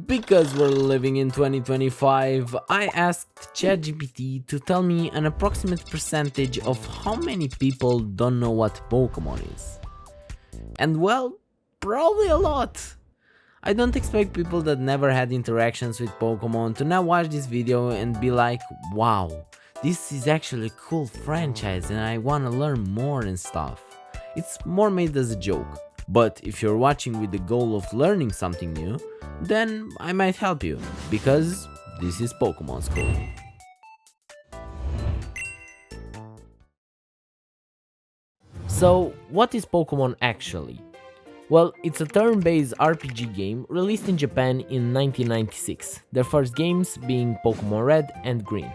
Because we're living in 2025, I asked ChatGPT to tell me an approximate percentage of how many people don't know what Pokemon is. And well, probably a lot. I don't expect people that never had interactions with Pokemon to now watch this video and be like, wow, this is actually a cool franchise and I wanna learn more and stuff. It's more made as a joke. But if you're watching with the goal of learning something new, then I might help you, because this is Pokemon School. So, what is Pokemon actually? Well, it's a turn-based RPG game released in Japan in 1996, their first games being Pokemon Red and Green.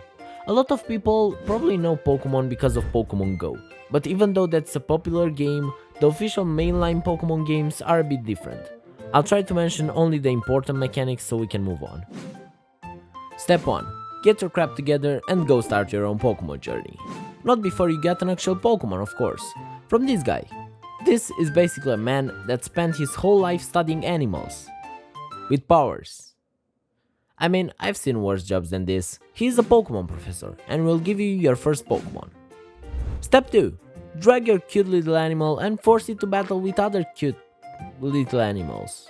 A lot of people probably know Pokemon because of Pokemon Go, but even though that's a popular game, the official mainline Pokemon games are a bit different. I'll try to mention only the important mechanics so we can move on. Step 1. Get your crap together and go start your own Pokemon journey. Not before you get an actual Pokemon, of course. From this guy. This is basically a man that spent his whole life studying animals. With powers. I mean, I've seen worse jobs than this. He's a Pokemon professor and will give you your first Pokemon. Step 2. Drag your cute little animal and force it to battle with other cute little animals.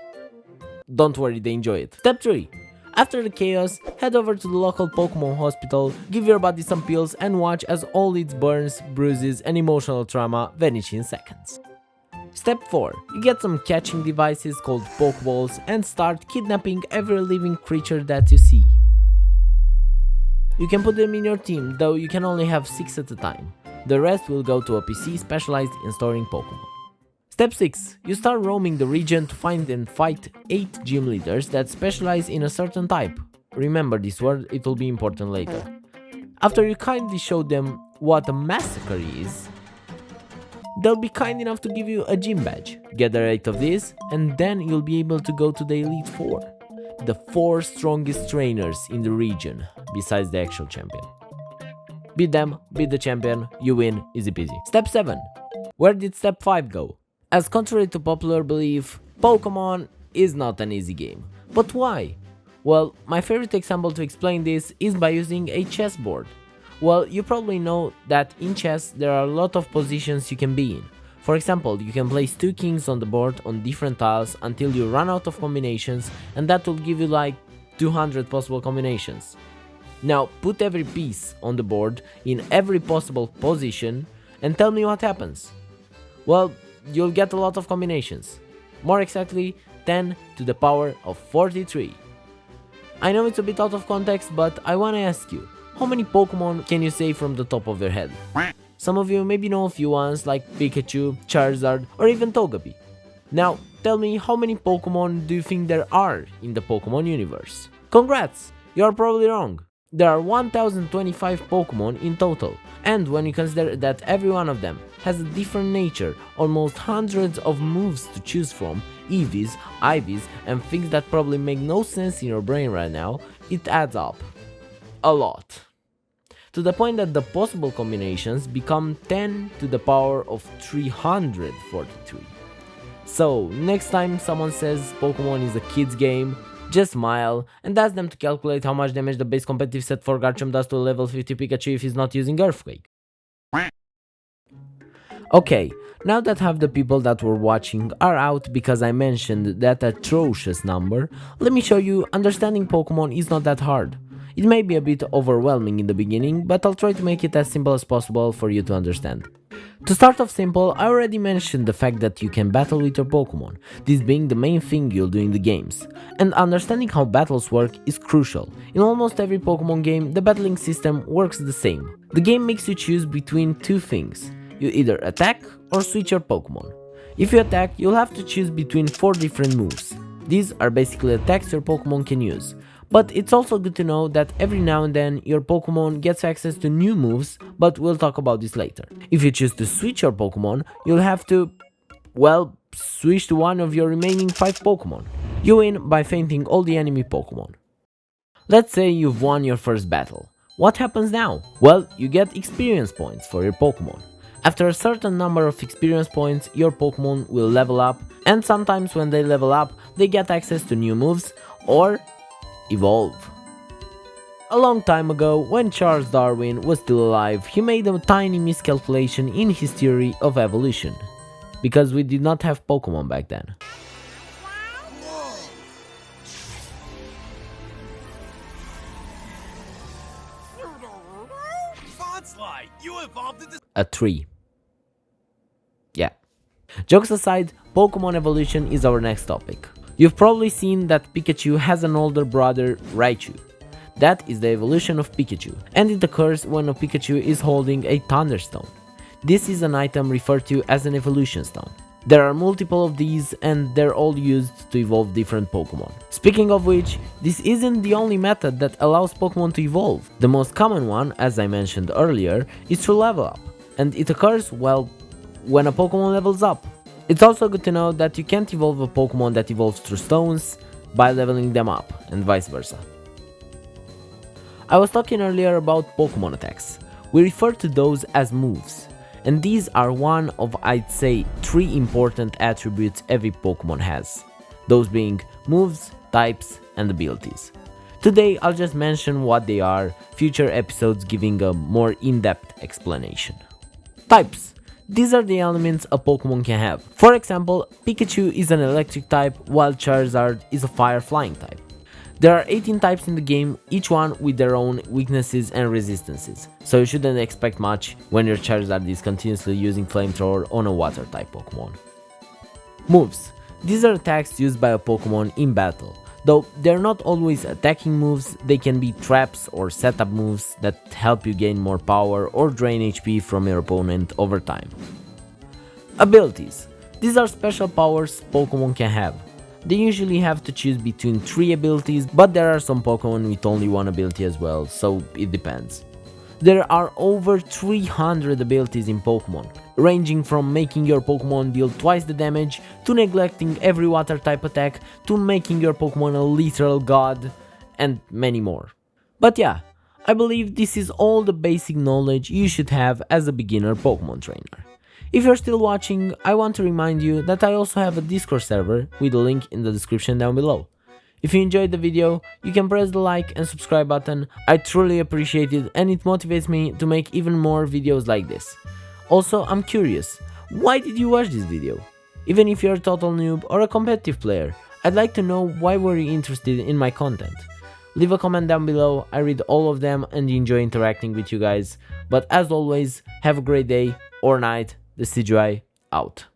Don't worry, they enjoy it. Step 3. After the chaos, head over to the local Pokemon hospital, give your body some pills and watch as all its burns, bruises and emotional trauma vanish in seconds. Step 4. You get some catching devices called Pokeballs and start kidnapping every living creature that you see. You can put them in your team, though you can only have 6 at a time. The rest will go to a PC specialized in storing Pokemon. Step 6. You start roaming the region to find and fight 8 gym leaders that specialize in a certain type. Remember this word, it will be important later. After you kindly show them what a massacre is, they'll be kind enough to give you a gym badge. Gather 8 of these and then you'll be able to go to the Elite 4. The 4 strongest trainers in the region, besides the actual champion. Beat them, beat the champion, you win, easy peasy. Step 7. Where did Step 5 go? As contrary to popular belief, Pokemon is not an easy game. But why? Well, my favorite example to explain this is by using a chessboard. Well, you probably know that in chess there are a lot of positions you can be in. For example, you can place 2 kings on the board on different tiles until you run out of combinations, and that will give you like 200 possible combinations. Now put every piece on the board in every possible position and tell me what happens. Well, you'll get a lot of combinations. More exactly, 10 to the power of 43. I know it's a bit out of context, but I wanna ask you, how many Pokemon can you say from the top of your head? Some of you maybe know a few ones like Pikachu, Charizard, or even Togepi. Now, tell me how many Pokemon do you think there are in the Pokemon universe? Congrats! You're probably wrong. There are 1025 Pokemon in total, and when you consider that every one of them has a different nature, almost hundreds of moves to choose from, EVs, IVs, and things that probably make no sense in your brain right now, it adds up. A lot. To the point that the possible combinations become 10 to the power of 343. So, next time someone says Pokemon is a kid's game, just smile and ask them to calculate how much damage the base competitive set for Garchomp does to a level 50 Pikachu if he's not using Earthquake. Okay, now that half the people that were watching are out because I mentioned that atrocious number, let me show you understanding Pokemon is not that hard. It may be a bit overwhelming in the beginning, but I'll try to make it as simple as possible for you to understand. To start off simple, I already mentioned the fact that you can battle with your Pokemon, this being the main thing you'll do in the games. And understanding how battles work is crucial. In almost every Pokemon game, the battling system works the same. The game makes you choose between 2 things. You either attack or switch your Pokemon. If you attack, you'll have to choose between 4 different moves. These are basically attacks your Pokemon can use. But it's also good to know that every now and then your Pokemon gets access to new moves, but we'll talk about this later. If you choose to switch your Pokemon, you'll have to, well, switch to one of your remaining 5 Pokemon. You win by fainting all the enemy Pokemon. Let's say you've won your first battle. What happens now? Well, you get experience points for your Pokemon. After a certain number of experience points, your Pokemon will level up, and sometimes when they level up, they get access to new moves, or evolve. A long time ago, when Charles Darwin was still alive, he made a tiny miscalculation in his theory of evolution, because we did not have Pokemon back then. A tree. Yeah. Jokes aside, Pokemon evolution is our next topic. You've probably seen that Pikachu has an older brother, Raichu. That is the evolution of Pikachu, and it occurs when a Pikachu is holding a Thunderstone. This is an item referred to as an evolution stone. There are multiple of these and they're all used to evolve different Pokemon. Speaking of which, this isn't the only method that allows Pokemon to evolve. The most common one, as I mentioned earlier, is to level up, and it occurs, well, when a Pokemon levels up. It's also good to know that you can't evolve a Pokemon that evolves through stones by leveling them up, and vice versa. I was talking earlier about Pokemon attacks. We refer to those as moves, and these are one of, I'd say, 3 important attributes every Pokemon has, those being moves, types, and abilities. Today I'll just mention what they are, future episodes giving a more in-depth explanation. Types. These are the elements a Pokemon can have. For example, Pikachu is an electric type while Charizard is a fire-flying type. There are 18 types in the game, each one with their own weaknesses and resistances, so you shouldn't expect much when your Charizard is continuously using Flamethrower on a water type Pokemon. Moves. These are attacks used by a Pokemon in battle. Though they're not always attacking moves, they can be traps or setup moves that help you gain more power or drain HP from your opponent over time. Abilities. These are special powers Pokemon can have. They usually have to choose between 3 abilities, but there are some Pokemon with only 1 ability as well, so it depends. There are over 300 abilities in Pokemon, ranging from making your Pokemon deal twice the damage, to neglecting every water type attack, to making your Pokemon a literal god, and many more. But yeah, I believe this is all the basic knowledge you should have as a beginner Pokemon trainer. If you're still watching, I want to remind you that I also have a Discord server with a link in the description down below. If you enjoyed the video, you can press the like and subscribe button. I truly appreciate it and it motivates me to make even more videos like this. Also, I'm curious, why did you watch this video? Even if you're a total noob or a competitive player, I'd like to know why were you interested in my content. Leave a comment down below, I read all of them and enjoy interacting with you guys. But as always, have a great day or night. Decidueye out.